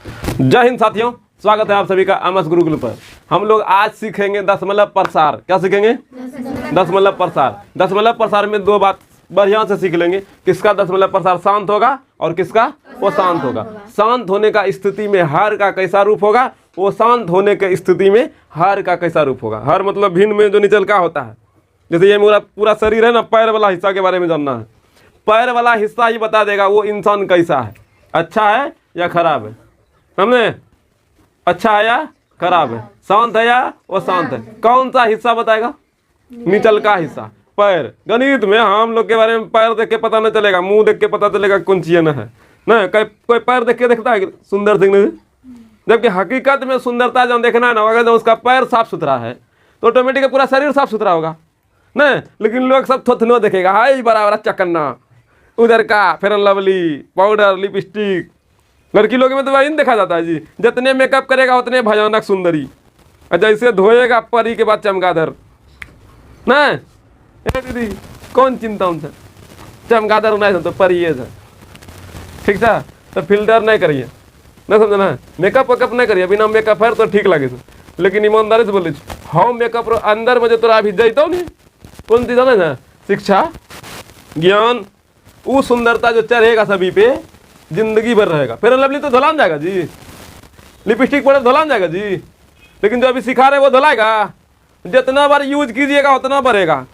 जय हिंद साथियों, स्वागत है आप सभी का एमएस गुरुकुल पर। हम लोग आज सीखेंगे दशमलव प्रसार। क्या सीखेंगे? दशमलव प्रसार। दशमलव प्रसार में दो बात बढ़िया से सीख लेंगे। किसका दशमलव प्रसार शांत होगा और किसका वो शांत होगा। शांत होने का स्थिति में हर का कैसा रूप होगा, वो शांत होने के स्थिति में हर का कैसा रूप होगा। हर मतलब भिन्न में जो निचल का होता है। जैसे ये मेरा पूरा शरीर है ना, पैर वाला हिस्सा के बारे में जानना है। पैर वाला हिस्सा ही बता देगा वो इंसान कैसा है, अच्छा है या खराब है। समझे? अच्छा है या खराब है, शांत है या वो शांत है। कौन सा हिस्सा बताएगा? निचल का हिस्सा, पैर। गणित में हम लोग के बारे में पैर देख के पता नहीं चलेगा, मुंह देख के पता चलेगा कौन चीज न है ना। कोई पैर देख के देखता है सुंदर दिखने से, जबकि हकीकत में सुंदरता जब देखना है ना, अगर जब उसका पैर साफ सुथरा है तो ऑटोमेटिक पूरा शरीर साफ सुथरा होगा ना। लेकिन लोग सब थोथनो देखेगा, हाई बराबर चकन्ना, उधर का fair and lovely, powder, lipstick. लड़की लोग में तो वही देखा जाता है जी, जितने मेकअप करेगा उतने भयानक सुंदरी। जैसे धोएगा परी के बाद चमगादड़ ना। ए दीदी कौन चिंता उनसे, चमगादड़ नहीं तो परी है। ठीक था, तो फिल्टर नहीं करिए ना, समझना। मेकअप वेकअप नहीं करिए, बिना मेकअप है तो ठीक लगे। लेकिन ईमानदारी से बोले हम मेकअप अंदर में जो तोरा अभी जैतो नहीं, कौन चीज है ना, शिक्षा ज्ञान, वो सुंदरता जो चढ़ेगा सभी पे जिंदगी भर रहेगा। फिर लवली तो धुलान जाएगा जी, लिपस्टिक पड़े धुलान जाएगा जी। लेकिन जो अभी सिखा रहे वो धुलाएगा। जितना बार यूज कीजिएगा उतना बढ़ेगा।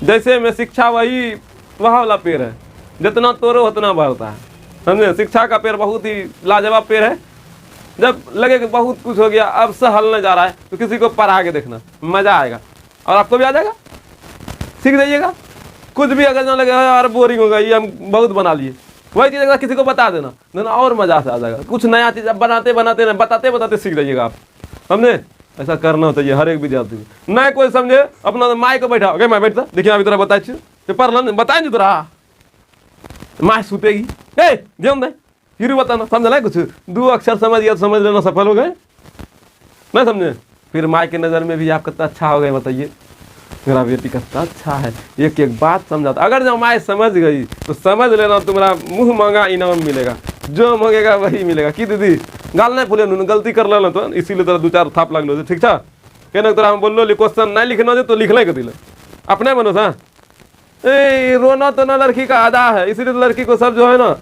जैसे में शिक्षा वही वहाँ वाला पेड़ है, जितना तोड़ो उतना बढ़ता है। समझे? शिक्षा का पेड़ बहुत ही लाजवाब पेड़ है। जब लगे कि बहुत कुछ हो गया, अब सहलने जा रहा है, तो किसी को पढ़ा के देखना, मजा आएगा और आपको भी आ जाएगा, सीख जाइएगा। कुछ भी अगर ना लगे यार बोरिंग होगा, ये हम बहुत बना लिए, वही चीज़ अगर किसी को बता देना ना, और मजा से आ जाएगा। कुछ नया चीज़ अब बनाते बनाते ना, बताते बताते सीख जाइएगा आप। समझे? ऐसा करना चाहिए हर एक विद्यार्थी को। नहीं कोई समझे अपना माई को बैठा, मैं बैठता देखिए अभी तरह बताए पढ़ लो, बताए नहीं तोरा माँ सुतेगी, ए ध्यान दे फिर बताना। समझ ना, कुछ दो अक्षर समझ गया समझ लेना, सफल हो गए। नहीं समझे? फिर माँ की नज़र में भी आप कितना अच्छा हो गए, बताइए मेरा बेटी कितना अच्छा है, एक एक बात समझाता। अगर जब माँ समझ गई तो समझ लेना, तुम्हारा मुँह मांगा इनाम मिलेगा, जो मांगेगा वही मिलेगा। कि दीदी गाल नहीं फूले, गलती कर लेना तो इसीलिए तोरा दो चार थाप लग लो। ठीक था, कहना तोरा हम बोल लो क्वेश्चन नहीं लिखना तो लिख ले दिले अपने बनो था। ए रोना तो ना लड़की का आधा है, इसीलिए तो लड़की को सब जो है ना,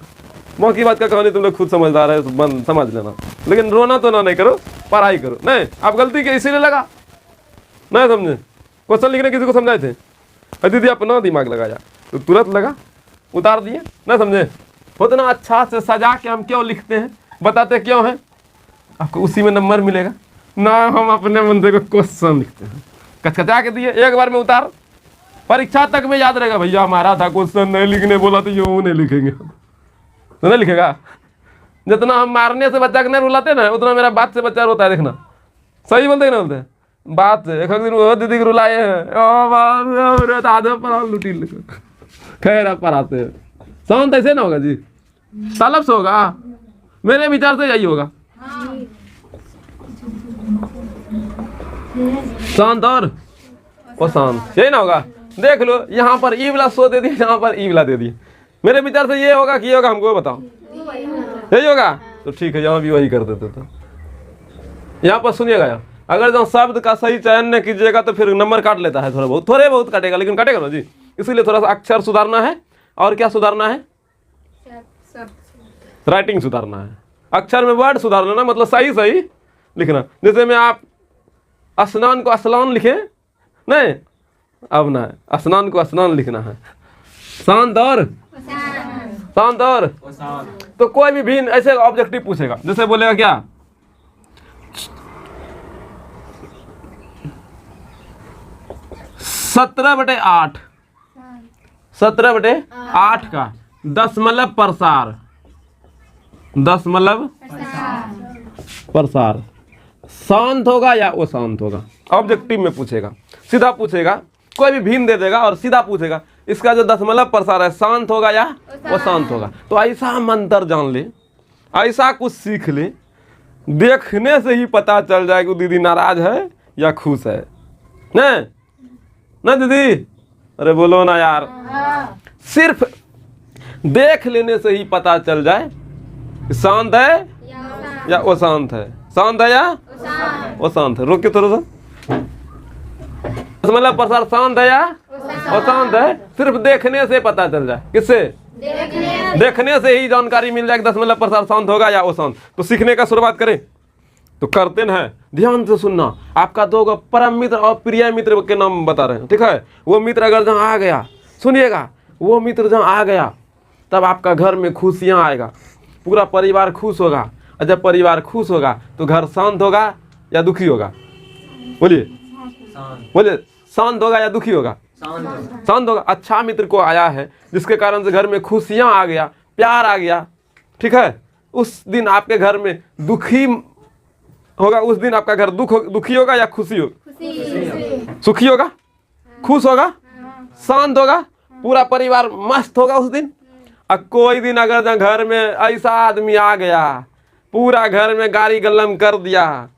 माँ की बात का कहानी तुम लोग खुद समझदार है, समझ लेना। लेकिन रोना तो ना नहीं करो, पढ़ाई करो। नहीं आप गलती के इसीलिए लगा नहीं समझे, क्वेश्चन लिखने किसी को समझाए थे, दीदी अपना दिमाग लगाया तो तुरंत लगा, उतार दिए। ना समझे? उतना अच्छा से सजा के हम क्यों लिखते हैं, बताते क्यों हैं, आपको उसी में नंबर मिलेगा ना। हम अपने मन से क्वेश्चन लिखते हैं, कचकचा के दिए, एक बार में उतार, परीक्षा तक में याद रहेगा। भैया हमारा था क्वेश्चन नहीं लिखने बोला तो यूँ नहीं लिखेंगे, तो नहीं लिखेगा। जितना हम मारने से बच्चा को नहीं रुलाते ना, उतना मेरा बात से बच्चा रोता है। देखना सही बोलते ना, बोलते हैं बात से। एक दिन वो दीदी को रुलाए हैं, आधे पर लुटी खैर आप पढ़ाते हैं। शांत ऐसे ना होगा जी, तलब से होगा, मेरे विचार से यही होगा। शांत और शांत यही ना होगा। देख लो यहाँ पर ई वाला सो दे दिए, यहाँ पर ई वाला दे दिए। मेरे विचार से ये होगा कि ये होगा, हमको बताओ यही होगा तो ठीक है, यहाँ भी वही कर देते। तो यहाँ पर सुनिएगा, यहाँ अगर जो शब्द का सही चयन नहीं कीजिएगा तो फिर नंबर काट लेता है, थोड़े बहुत काटेगा, लेकिन काटेगा ना जी। इसीलिए थोड़ा सा अक्षर सुधारना है। और क्या सुधारना है? राइटिंग सुधारना है। अक्षर में वर्ड सुधार लेना, मतलब सही सही लिखना। जैसे में आप स्नान को स्नान लिखे नहीं, अब ना स्नान को स्नान लिखना है। शांत और शांत और तो कोई भी भिन्न ऐसे ऑब्जेक्टिव पूछेगा, जैसे बोलेगा क्या 17/8, 17/8 का दशमलव प्रसार, दशमलव प्रसार शांत होगा या वो शांत होगा। ऑब्जेक्टिव में पूछेगा, सीधा पूछेगा, कोई भी भिन्न दे देगा और सीधा पूछेगा इसका जो दशमलव प्रसार है शांत होगा या वो शांत होगा। तो ऐसा मंत्र जान ले, ऐसा कुछ सीख ले, देखने से ही पता चल जाए कि दीदी नाराज है या खुश है। नहीं ना दीदी, अरे बोलो ना यार। सिर्फ देख लेने से ही पता चल जाए शांत है या अशांत है? शांत है या अशांत है? रोक के थोड़ा सा। दशमलव प्रसार शांत है या अशांत है? सिर्फ देखने से पता चल जाए। किससे? देखने से ही जानकारी मिल जाए कि दशमलव प्रसार शांत होगा या अशांत। तो सीखने का शुरुआत करें तो करते हैं। ध्यान से सुनना। आपका दो परम मित्र और प्रिय मित्र के नाम बता रहे हैं, ठीक है? वो मित्र अगर जहाँ आ गया, सुनिएगा, वो मित्र जहाँ आ गया तब आपका घर में खुशियाँ आएगा, पूरा परिवार खुश होगा। और जब परिवार खुश होगा तो घर शांत होगा या दुखी होगा? बोलिए बोलिए, शांत होगा या दुखी होगा? शांत होगा। अच्छा मित्र को आया है जिसके कारण से घर में खुशियाँ आ गया, प्यार आ गया, ठीक है? उस दिन आपके घर में दुखी होगा, उस दिन आपका घर दुखी होगा या खुशी होगा? सुखी होगा, खुश होगा, शांत होगा, पूरा परिवार मस्त होगा उस दिन। अब कोई दिन अगर घर में ऐसा आदमी आ गया, पूरा घर में गाली गलम कर दिया,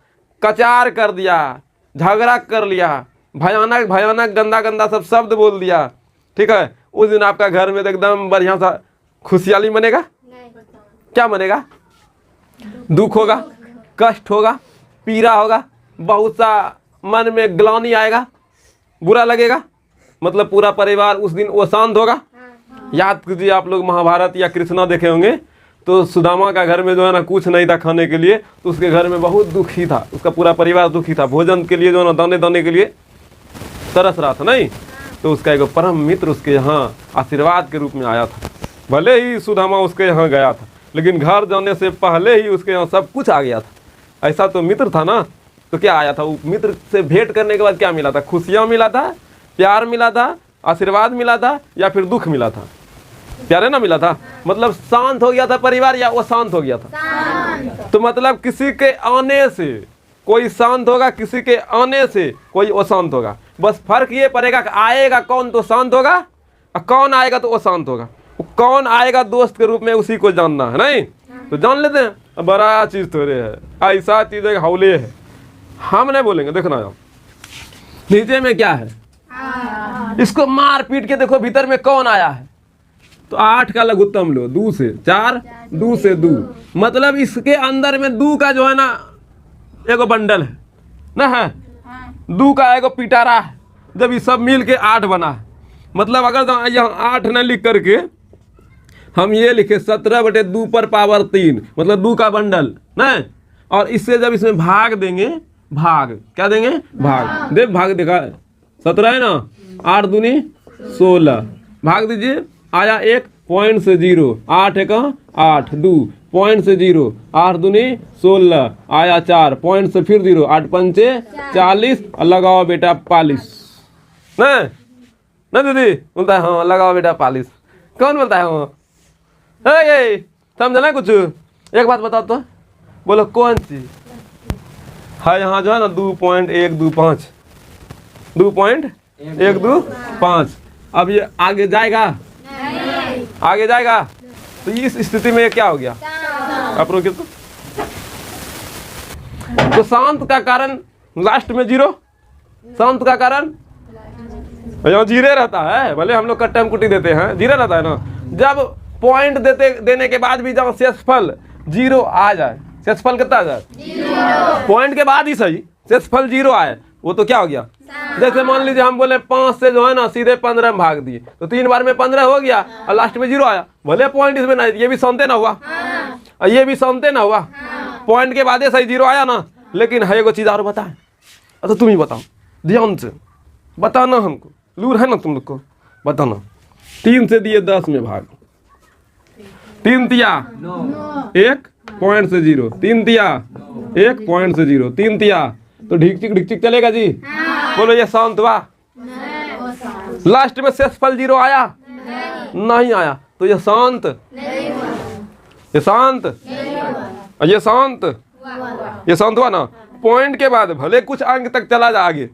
कचार कर दिया, झगड़ा कर लिया, भयानक भयानक गंदा गंदा सब शब्द बोल दिया, ठीक है? उस दिन आपका घर में एकदम बढ़िया सा खुशहाली मनेगा? क्या मनेगा? दुख होगा, कष्ट होगा, पीड़ा होगा, बहुत सा मन में ग्लानि आएगा, बुरा लगेगा। मतलब पूरा परिवार उस दिन वो शांत होगा। याद कीजिए, आप लोग महाभारत या कृष्णा देखे होंगे तो सुदामा का घर में जो है ना कुछ नहीं था खाने के लिए, तो उसके घर में बहुत दुखी था, उसका पूरा परिवार दुखी था, भोजन के लिए जो है ना दाने दाने के लिए तरस रहा था, नहीं? तो उसका एक परम मित्र उसके यहाँ आशीर्वाद के रूप में आया था। भले ही सुदामा उसके यहाँ गया था, लेकिन घर जाने से पहले ही उसके यहाँ सब कुछ आ गया था। ऐसा तो मित्र था ना। तो क्या आया था? वो मित्र से भेंट करने के बाद क्या मिला था? खुशियाँ मिला था, प्यार मिला था, आशीर्वाद मिला था, या फिर दुख मिला था? प्यारे ना मिला था। मतलब शांत हो गया था परिवार या वो शांत हो गया था? तो मतलब किसी के आने से कोई शांत होगा, किसी के आने से कोई अशांत होगा। बस फर्क ये पड़ेगा कि आएगा कौन तो शांत होगा और कौन आएगा तो अशांत होगा। कौन आएगा दोस्त के रूप में उसी को जानना है, नहीं? तो जान लेते हैं। बड़ा चीज थोड़े है, ऐसा चीज है हौले है, हम नहीं बोलेंगे। देखना आप नीचे में क्या है, इसको मार पीट के देखो भीतर में कौन आया है। तो 8 का लघुत्तम लो, 2 से 4, 2 से 2, मतलब इसके अंदर में 2 का जो है ना एगो बंडल है ना, है 2 का एगो पिटारा है। जब ये सब मिल के 8 बना है, मतलब अगर यहाँ 8 न लिख करके हम ये लिखे 17/2 पर पावर 3, मतलब 2 का बंडल ना। और इससे जब इसमें भाग देंगे, भाग क्या देंगे? भाग। देख भाग देखा 17 है ना, 8 दूनी 16, भाग दीजिए, आया 1 पॉइंट से 0, 8 1 8, 2 पॉइंट से 0, 8 दूनी 16, आया 4 पॉइंट से फिर 0, 8 पंचे 40, और लगाओ बेटा 45। ना दीदी बोलता है हाँ लगाओ बेटा 45। कौन बोलता है हाँ? समझ ना कुछ? एक बात बताओ तो, बोलो कौन चीज है यहाँ जो है ना 2.125, 2.125। अब ये आगे जाएगा? आगे जाएगा। तो इस स्थिति में क्या हो गया? आप रोके तो शांत का कारण लास्ट में 0, शांत का कारण यहाँ 0 रहता है। भले हम लोग कट्टम कुटी देते हैं, 0 रहता है ना। जब पॉइंट देने के बाद भी जब शेषफल 0 आ जाए, शेषफल कितना आ जाए? 0। पॉइंट के बाद ही सही शेषफल 0 आए, वो तो क्या हो गया? जैसे मान लीजिए हम बोले 5 से जो है ना सीधे 15 में भाग दिए, तो 3 बार में 15 हो गया और लास्ट में 0 आया। भले पॉइंट इसमें नहीं, ये भी शांति ना हुआ और ये भी शांति ना हुआ। पॉइंट के बाद ही सही 0 आया ना। लेकिन है एगो चीज और बताए, तो तुम ही बताओ, ध्यान से बताना, हमको लूर है ना तुम लोग को बताना। 3 से दिए 10 में भाग, 3 तिया 1 पॉइंट से 0, 3 तिया 1 पॉइंट से 0, 3 तिया तो ढिकचिक चलेगा जी? बोलो ये शांत हुआ? लास्ट में शेषफल 0 आया? नहीं आया। तो ये शांत? ये शांत? ये शांत? ये शांत हुआ ना। पॉइंट के बाद भले कुछ अंक तक चला जाए, आगे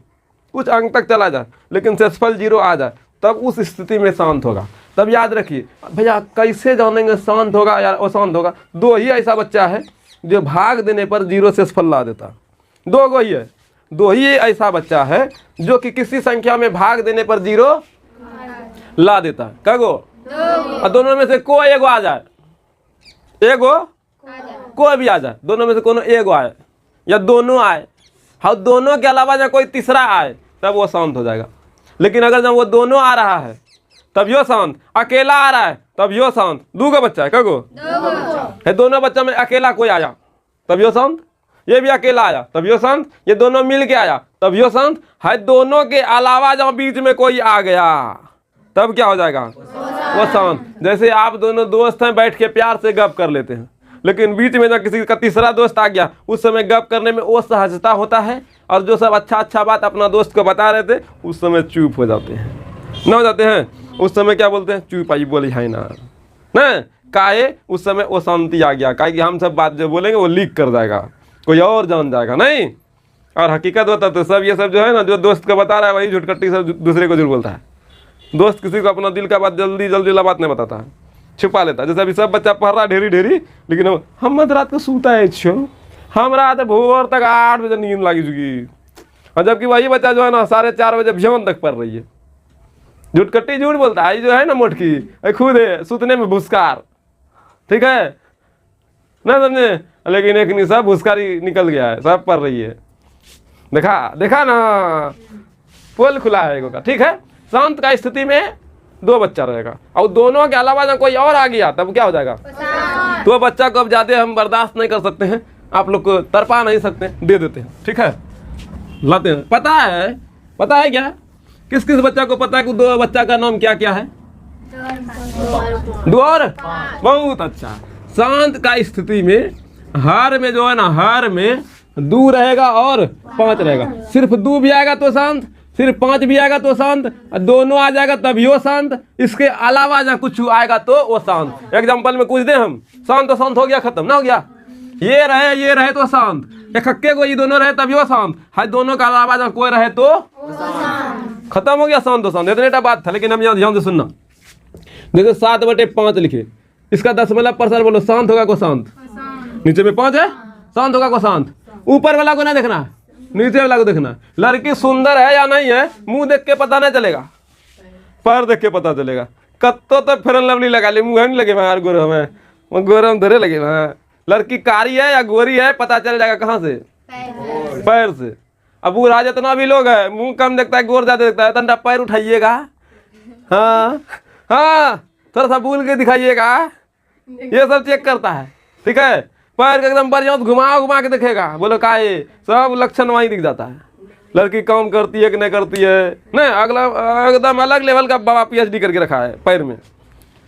कुछ अंक तक चला जाए, लेकिन शेषफल 0 आ जाए, तब उस स्थिति में शांत होगा। तब याद रखिए भैया, कैसे जानेंगे शांत होगा या अशांत होगा? 2 ही ऐसा बच्चा है जो भाग देने पर 0 शेषफल ला देता। 2 गो ही है, 2 ही ऐसा बच्चा है जो कि किसी संख्या में भाग देने पर 0 ला देता है। कगो? और दोनों में से कोई एगो आ जाए, एगो कोई भी आ जाए, दोनों में से कोनो एक आए या दोनों आए, हाँ दोनों के अलावा जब कोई तीसरा आए तब वो शांत हो जाएगा। लेकिन अगर जब वो दोनों आ रहा है तब यो शांत, अकेला आ रहा है तब यो शांत, दो का बच्चा है कगो है, दोनों बच्चा में अकेला कोई आया तब यो शांत, ये भी अकेला आया तब यो शांत, ये दोनों मिल के आया तब यो शांत है। दोनों के अलावा जब बीच में कोई आ गया तब क्या हो जाएगा, वो शांत। जैसे आप दोनों दोस्त हैं, बैठ के प्यार से गप कर लेते हैं, लेकिन बीच में जब किसी का तीसरा दोस्त आ गया उस समय गप करने में वो सहजता होता है, और जो सब अच्छा बात अपना दोस्त को बता रहे थे उस समय चुप हो जाते हैं, न हो जाते हैं। उस समय क्या बोलते हैं, चुप आई बोली है ना काहे, उस समय वो शांति आ गया, काहे कि हम सब बात जो बोलेंगे वो लीक कर जाएगा, कोई और जान जाएगा नहीं। और हकीकत होता तो सब ये सब जो है ना, जो दोस्त को बता रहा है वही झुटकट्टी सब दूसरे को झूठ बोलता है। दोस्त किसी को अपना दिल का बात जल्दी बात नहीं बताता है, छुपा लेता है। जैसे अभी सब बच्चा पढ़ रहा है ढेरी, लेकिन हम मध्य रात को सूता है छो, हम रात भोर तक 8 बजे नींद लगी चुकी, और जबकि वही बच्चा जो है ना 4:30 बजे भ्यौन तक पढ़ रही है। झुटकट्टी झूठ बोलता है, जो है ना मोटकी खुद है सूतने में भुस्कार, ठीक है ना समझे। लेकिन एक निशा भुस्कारी निकल गया है, सब पढ़ रही है, देखा ना, पोल खुला है एगो का, ठीक है। शांत का स्थिति में 2 बच्चा रहेगा, और दोनों के अलावा जब कोई और आ गया तब क्या हो जाएगा, तो बच्चा को अब ज्यादा हम बर्दाश्त नहीं कर सकते हैं, आप लोग को तरपा नहीं सकते, दे देते हैं, ठीक है, लाते हैं। पता है क्या, किस बच्चा को पता है कि 2 बच्चा का नाम क्या क्या है, द्वार, बहुत अच्छा। शांत का स्थिति में हर में जो है ना, हर में 2 रहेगा और 5 रहेगा। सिर्फ 2 भी आएगा तो शांत, सिर्फ 5 भी आएगा तो शांत, दोनों आ जाएगा तब यो शांत, इसके अलावा जब कुछ आएगा तो वो शांत। एग्जाम्पल में कुछ दे हम, शांत तो शांत हो गया, खत्म ना हो गया, ये रहे तो शांत, एक हक्के को ये दोनों रहे तब यो शांत है, दोनों के अलावा जब कोई रहे तो खत्म हो गया, शांत तो शांत। इतने बात था, लेकिन हम यहाँ ध्यान से सुनना। जैसे 7/5 लिखे, इसका दशमलव बोलो, शांत होगा को शांत, नीचे में 5 है, शांत होगा को शांत। ऊपर वाला को ना देखना, नीचे वाला को देखना। लड़की सुंदर है या नहीं है मुंह देख के पता नहीं चलेगा, पैर देख के पता चलेगा। कत्तो तो फेरन लवली लगा ले, मुँह नहीं लगे यार, गोरम धरे लगे। लड़की कारी है या गोरी है पता चल जाएगा, कहाँ से, पैर से। अब बूढ़ा जितना भी लोग है, मुंह कम देखता है, गोर ज्यादा देखता है, तंडा पैर उठाइएगा, हाँ थोड़ा सा भूल के दिखाइएगा, ये सब चेक करता है, ठीक है। पैर के एकदम बढ़िया घुमा के देखेगा, बोलो का है, सब लक्षण वहीं दिख जाता है। लड़की काम करती है कि नहीं करती है, नहीं अगला एकदम अलग लेवल का बाबा PhD करके रखा है पैर में।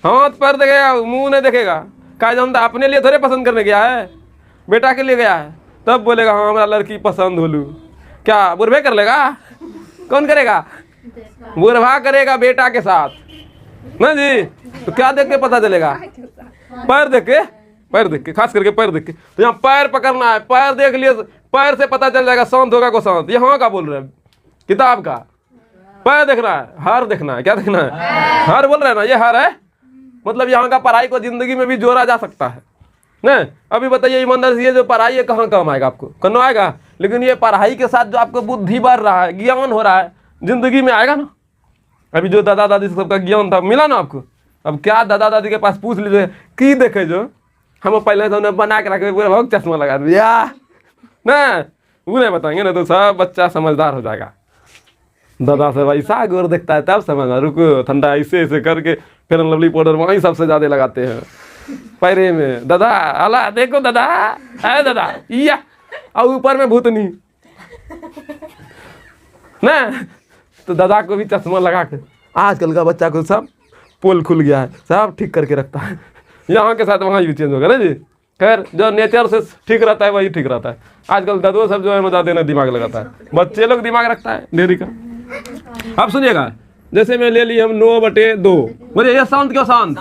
हाथ पैर देखेगा, मुंह नहीं देखेगा, का जानता अपने लिए थोड़े पसंद करने गया है, बेटा के लिए गया है, तब बोलेगा हाँ हमारा लड़की पसंद होलू। क्या बुरभे कर लेगा, कौन करेगा, बुरभा करेगा बेटा के साथ ना जी। तो क्या देख के पता चलेगा, पैर देख के, खास करके पैर देख के। तो यहाँ पैर पकड़ना है, पैर देख लिए, पैर से पता चल जाएगा शांत होगा को शांत। यहाँ का बोल रहे हैं किताब का, पैर देखना है, हार देखना है, क्या देखना है, हार बोल रहे हैं ना, ये हार है। मतलब यहाँ का पढ़ाई को जिंदगी में भी जोड़ा जा सकता है ना। अभी बताइए ईमानदारी से, ये जो पढ़ाई है कहाँ काम आएगा, आपको कनो आएगा, लेकिन ये पढ़ाई के साथ जो आपको बुद्धि बढ़ रहा है, ज्ञान हो रहा है, जिंदगी में आएगा ना। अभी जो दादा दादी से सबका ज्ञान था मिला ना आपको, अब क्या दादा दादी के पास पूछ लीजिए की देखे, जो हम पहले से उन्हें बना के रखे पूरा बहुत चश्मा लगा दिया ना, वो नहीं बताएंगे ना तो सब बच्चा समझदार हो जाएगा। दादा से वैसा गोर देखता है तब समझना, रुको ठंडा ऐसे करके फिर लवली पाउडर वहीं सबसे ज्यादा लगाते हैं पैरे में। दादा अला देखो दादा, है दादा या, और ऊपर में भूतनी ना, तो दादा को भी चश्मा लगा के। आजकल का बच्चा को सब पोल खुल गया है, सब ठीक करके रखता है, यहाँ के साथ वहाँ भी चेंज होगा ना जी। खैर जो नेचर से ठीक रहता है वही ठीक रहता है। आजकल दादो सब जो है मजा देना दिमाग लगाता है, बच्चे लोग दिमाग रखता है डेरी का। अब सुनिएगा, जैसे मैं ले ली हम 9/2, बोले ये शांत क्यों शांत,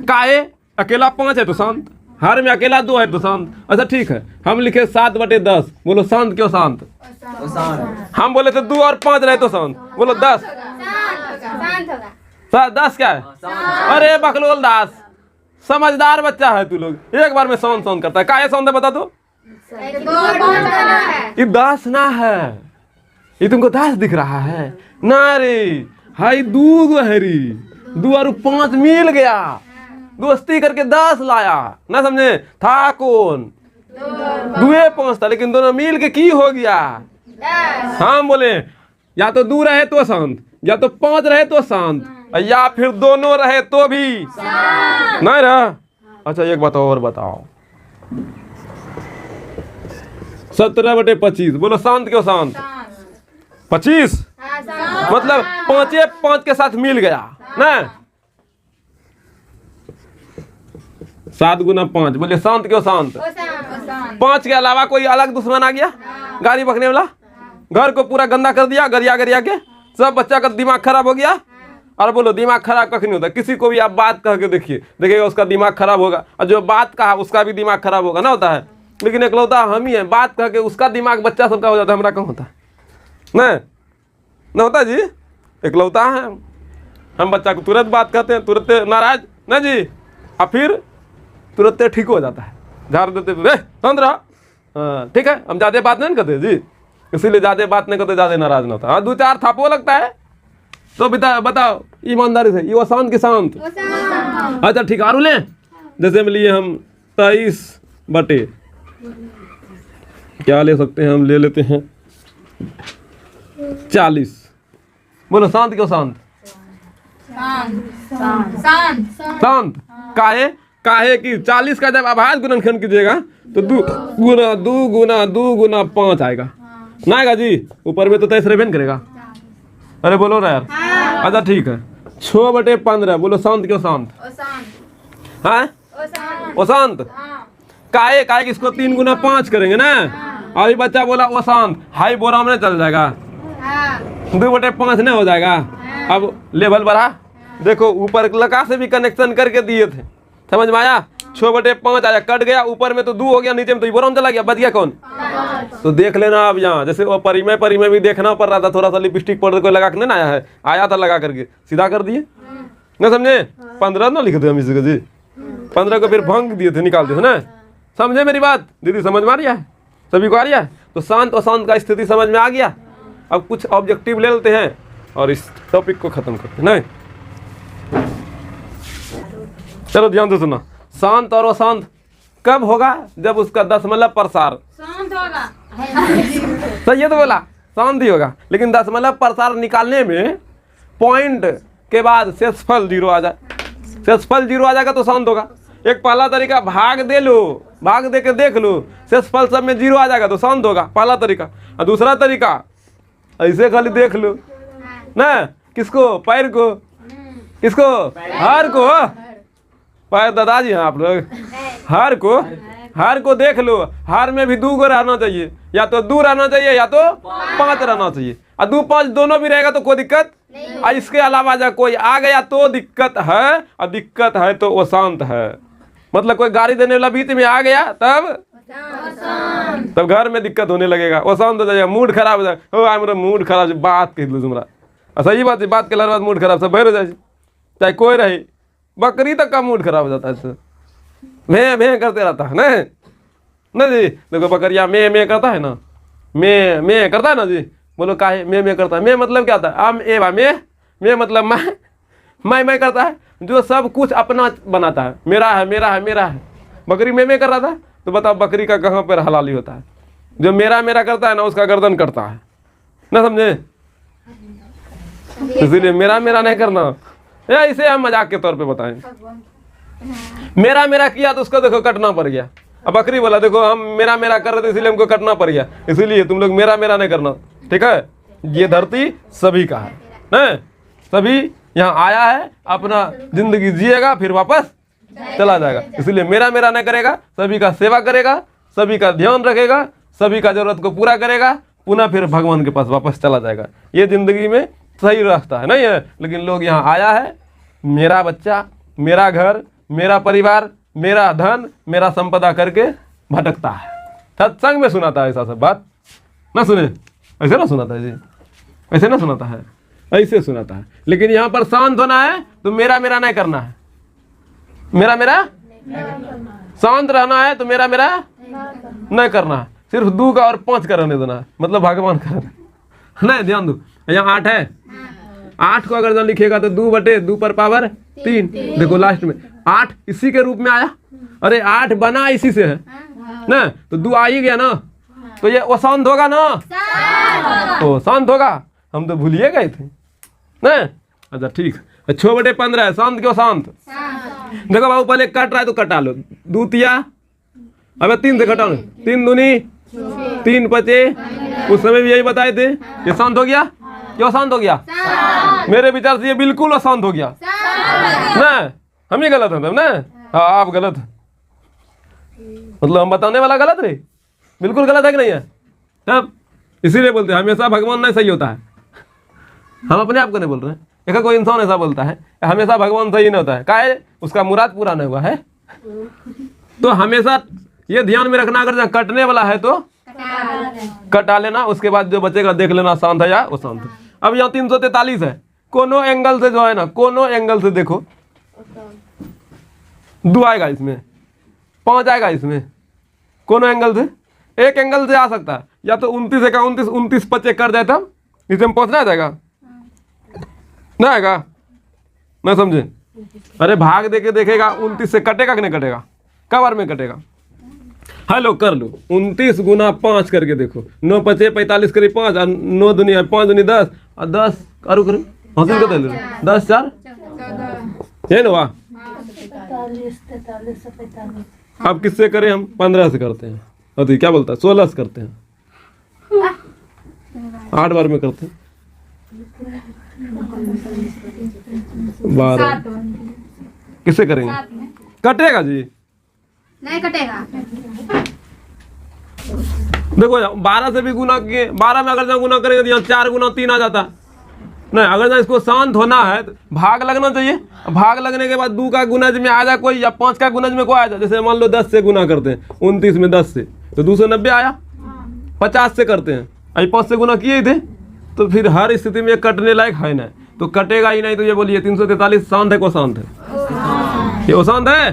काहे अकेला 5 है तो शांत, हर में अकेला 2 है तो शांत। अच्छा ठीक है, हम लिखे 7/10, बोलो शांत क्यों शांत, हम बोले थे 2 और 5 रहे तो शांत, बोलो 10 क्या है, अरे बकलोल दास, समझदार बच्चा है तू लोग, एक बार में शांत करता है। काहे शांत है बता दो, ये दास ना है, ये तुमको दास दिख रहा है ना रे, हाई 2 है री, 2 और 5 मिल गया दोस्ती करके 10 लाया, ना समझे? था कौन? दुए 5 था, लेकिन दोनों मिल के की हो गया? हम बोले या तो 2 रहे तो शांत, या तो 5 रहे तो शांत, या फिर दोनों रहे तो भी नहीं रहा। अच्छा एक बात और बताओ, 17/25 बोलो शांत क्यों शांत? 25 मतलब 5 के साथ मिल गया ना। 7 गुना 5 बोले शांत क्यों शांत? 5 के अलावा कोई अलग दुश्मन आ गया, गाड़ी बकने वाला, घर को पूरा गंदा कर दिया, गरिया के सब बच्चा का दिमाग खराब हो गया। और बोलो दिमाग खराब कख नहीं होता, किसी को भी आप बात कह के देखिएगा उसका दिमाग खराब होगा, और जो बात कहा उसका भी दिमाग खराब होगा ना, होता है। लेकिन एकलौता हम ही है, बात कह के उसका दिमाग बच्चा सबका हो जाता है, हमारा कहाँ होता है ना होता जी। एकलौता है हम बच्चा को तुरंत बात कहते हैं, तुरंत नाराज ना जी, और फिर तुरंत ठीक हो जाता है, झाड़ देते शांत रहा। हाँ ठीक है, हम ज़्यादा बात नहीं करते जी, इसीलिए ज़्यादा बात नहीं करते, ज़्यादा नाराज ना होता। हाँ 2-4 थापो लगता है तो बताओ ईमानदारी से, ये शांत के शांत। अच्छा ठीक है, ले जैसे में लिए हम 23 बटे क्या ले सकते हैं, हम ले लेते हैं 40। बोलो शांत क्यों शांत? शांत काहे कि 40 का जब आभास गुणनखंड कीजिएगा तो 2 गुना 5 आएगा ना, आएगा जी। ऊपर में तो 23 रेबन करेगा। अरे बोलो ना यार। अच्छा ठीक है, 6/15 बोलो शांत क्यों शांत? हाँ शांत काहे कि इसको 3 गुना 5 करेंगे ना। अभी बच्चा बोला वो शांत, हाई बोरा में चल जाएगा, 2/5 नहीं हो जाएगा। अब लेवल बढ़ा, देखो ऊपर लगा से भी कनेक्शन करके दिए थे, समझ में आया? 6/5 आया, कट गया, ऊपर में तो 2 हो गया, नीचे में तो बोरा में चला गया, बच गया कौन? तो देख लेना अब यहाँ, जैसे वो परी में भी देखना पड़ रहा था, थोड़ा सा लिपस्टिक पाउडर को लगा के नहीं आया है, आया था लगा करके सीधा कर दिए ना, समझे? 15 ना लिखे थे हम इसी जी, 15 को फिर भंग दिए थे, निकाल दिए थे ना। समझे मेरी बात दीदी? समझ में आ रही है सभी को? आ रही है? तो शांत अशांत का स्थिति समझ में आ गया। अब कुछ ऑब्जेक्टिव ले लेते हैं और इस टॉपिक को खत्म करते हैं। नहीं चलो ध्यान से सुना, शांत और अशांत कब होगा? जब उसका दशमलव प्रसार शांत होगा। सही है तो बोला शांत ही होगा, लेकिन दशमलव प्रसार निकालने में पॉइंट के बाद शेषफल 0 आ जाए, शेषफल 0 आ जाएगा तो शांत होगा। एक पहला तरीका भाग दे लो, भाग दे के देख लो, शेषफल सब में 0 आ जाएगा तो शांत होगा, पहला तरीका। और दूसरा तरीका ऐसे खाली देख लो ना, किसको? पैर को, किसको? हार को, पैर दादाजी हैं आप लोग, हार को देख लो, हार में भी 2 गो रहना चाहिए, या तो 2 रहना चाहिए या तो 5 रहना चाहिए, और 2-5 दोनों भी रहेगा तो कोई दिक्कत नहीं। और इसके अलावा जब कोई आ गया तो दिक्कत है, और दिक्कत है तो वो शांत है। मतलब कोई गाड़ी देने वाला बीच में आ गया तब घर में दिक्कत होने लगेगा, वो शांत हो जाएगा, मूड खराब हो जाएगा, ओ मेरा मूड खराब, बात कह लो तुम्हारा, सही बात है, बात के बाद मूड खराब सब भर हो जाए, चाहे कोई रहे, बकरी तक का मूड खराब हो जाता है, मैं करते रहता है ना जी। देखो बकरिया मैं करता है ना, मैं करता है ना जी। बोलो काहे मैं करता है? मैं मतलब क्या था? मैं मतलब मैं करता है, जो सब कुछ अपना बनाता है, मेरा है। बकरी मैं कर रहा था, तो बताओ बकरी का कहाँ पर हलाली होता है? जो मेरा करता है ना, उसका गर्दन कटता है ना, समझे? इसीलिए मेरा नहीं करना, या इसे हम मजाक के तौर पे बताएं। मेरा किया तो उसको देखो कटना पड़ गया। अब बकरी बोला देखो हम मेरा कर रहे थे इसीलिए हमको कटना पड़ गया, इसीलिए तुम लोग मेरा नहीं करना, ठीक है? ये धरती सभी का है ना, सभी यहाँ आया है, अपना जिंदगी जिएगा फिर वापस चला जाएगा, इसलिए मेरा नहीं करेगा, सभी का सेवा करेगा, सभी का ध्यान रखेगा, सभी का जरूरत को पूरा करेगा, पुनः फिर भगवान के पास वापस चला जाएगा। ये जिंदगी में सही रास्ता है नहीं है? लेकिन लोग यहाँ आया है, मेरा बच्चा, मेरा घर, मेरा परिवार, मेरा धन, मेरा संपदा करके भटकता है। सत्संग में सुनाता है ऐसा सब बात ना, सुने ऐसे ना सुनाता है जी, ऐसे ना सुनाता है, ऐसे सुनाता है। लेकिन यहाँ पर शांत होना है तो मेरा नहीं करना है, मेरा शांत रहना है तो मेरा नहीं करना है, सिर्फ 2 का और 5 का रहने देना है, मतलब भगवान का नहीं। ध्यान दो, यहाँ 8 है, 8 को अगर लिखेगा तो 2/2 पर पावर 3, देखो लास्ट में 8 इसी के रूप में आया। अरे 8 बना इसी से है ना, तो 2 आ ही गया ना, तो ये अशांत होगा ना, तो शांत होगा। हम तो भूलिए गए थे ना। अच्छा ठीक, 6/15 है, शांत क्यों शांत? देखो बाबू पहले कट रहा है तो कटा लो, 2 तिया, अब 3 से घटाओ, 3 दूनी 3 बचे, उस समय भी यही बताए थे। ये शांत हो गया, क्यों शांत हो गया? मेरे विचार से ये बिल्कुल अशांत हो गया ना, हम ही गलत है तब ना। हाँ आप गलत, मतलब हम बताने वाला गलत रे, बिल्कुल गलत है कि नहीं है? तब इसीलिए बोलते हैं हमेशा भगवान नहीं सही होता है। हम अपने आप को नहीं बोल रहे हैं, एक कोई इंसान ऐसा बोलता है हमेशा भगवान सही नहीं होता है, क्या है उसका मुराद पूरा नहीं हुआ है। तो हमेशा ये ध्यान में रखना, अगर कटने वाला है तो कटा लेना, उसके बाद जो बचेगा देख लेना शांत है या अशांत है। अब यहाँ 343 है, कोनो एंगल से जो है ना, कोनो एंगल से देखो 2 आएगा इसमें, 5 आएगा इसमें, कोनो एंगल से, एक एंगल से आ सकता है, या तो 29 का 29 25 कर जाए तब इसमें पहुंचना जाएगा ना, आएगा मैं समझे। अरे भाग देके देखेगा 29 से कटेगा कि नहीं कटेगा, कब बार में कटेगा? हेलो कर लो, 29 गुना 5 करके देखो, 9 5 45 करीब 5 और 9 दुनिया 5 दुनी 10 और 10 करो करो हासिल कर ले 10 4 ये ना। वाह अब किससे करें हम? 15 से करते हैं, और क्या बोलता है 16 से करते हैं, 8 बार में करते हैं, 12 किससे करेंगे? कटेगा जी नहीं कटेगा। देखो 12 से भी गुना किए, 12 में अगर गुना करेंगे तो यहाँ 4 गुना 3 आ जाता नहीं। अगर इसको शांत होना है तो भाग लगना चाहिए, भाग लगने के बाद 2 का गुनज में आ जाए कोई, या 5 का गुनज में कोई आ जाए। जैसे मान लो 10 से गुना करते हैं, 29 में 10 से तो 290 आया, 50 से करते हैं, अभी 5 से गुना किए थे, तो फिर हर स्थिति में कटने लायक है ना, तो कटेगा ही नहीं। तो ये बोलिए 343 शांत है को शांत है? ये वो शांत है,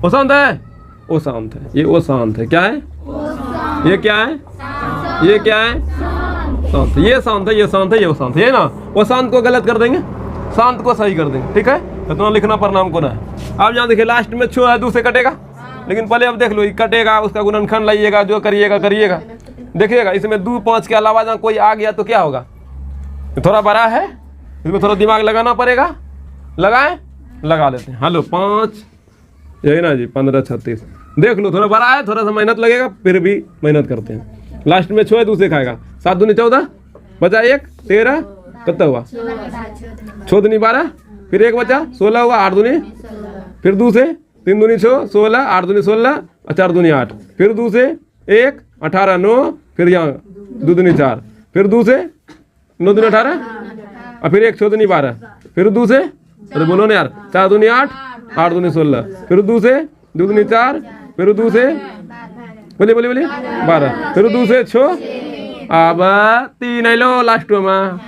वो शांत है, वो शांत है, ये वो शांत है। क्या है ये? क्या है ये? क्या है? शांत। ये शांत है, ये शांत है, ये वो शांत है ना। वो शांत को गलत कर देंगे, शांत को सही कर देंगे, ठीक है। इतना लिखना प्रणाम को ना है। अब यहाँ देखिए लास्ट में 6 है, 2 से कटेगा, लेकिन पहले अब देख लो कटेगा, उसका गुणनखंड लाइएगा, जो करिएगा करिएगा, देखिएगा इसमें 2 5 के अलावा जहाँ कोई आ गया तो क्या होगा? थोड़ा बड़ा है, इसमें थोड़ा दिमाग लगाना पड़ेगा, लगाएं, लगा लेते हैं। हेलो 5 यही ना जी, 15 36 देख लो, थोड़ा बड़ा है, थोड़ा सा मेहनत लगेगा, फिर भी मेहनत करते हैं। लास्ट में 6 है, 2 से खाएगा, 7 दूनी 14 बचा 1 13 कितना हुआ? 6 दूनी 12, फिर 1 बचा 16 हुआ, 8 दूनी, फिर 2 से 3 दूनी 6 16, 8 दूनी 16 और 4 दूनी 8, फिर 2 से 1 18 9, फिर यहाँ 2 दूनी 4, फिर 2 से 9 दूनी 18 और फिर 1 6 दूनी 12, फिर 2 से, अरे बोलो ना यार, 4 दूनी 8 8 दूनी 16, फिर 2 से 2 दूनी 4, फिर 2 से बोलिए बोलिए बोलिए 12, फिर 2 से 6, अब 3 है लो लास्ट में।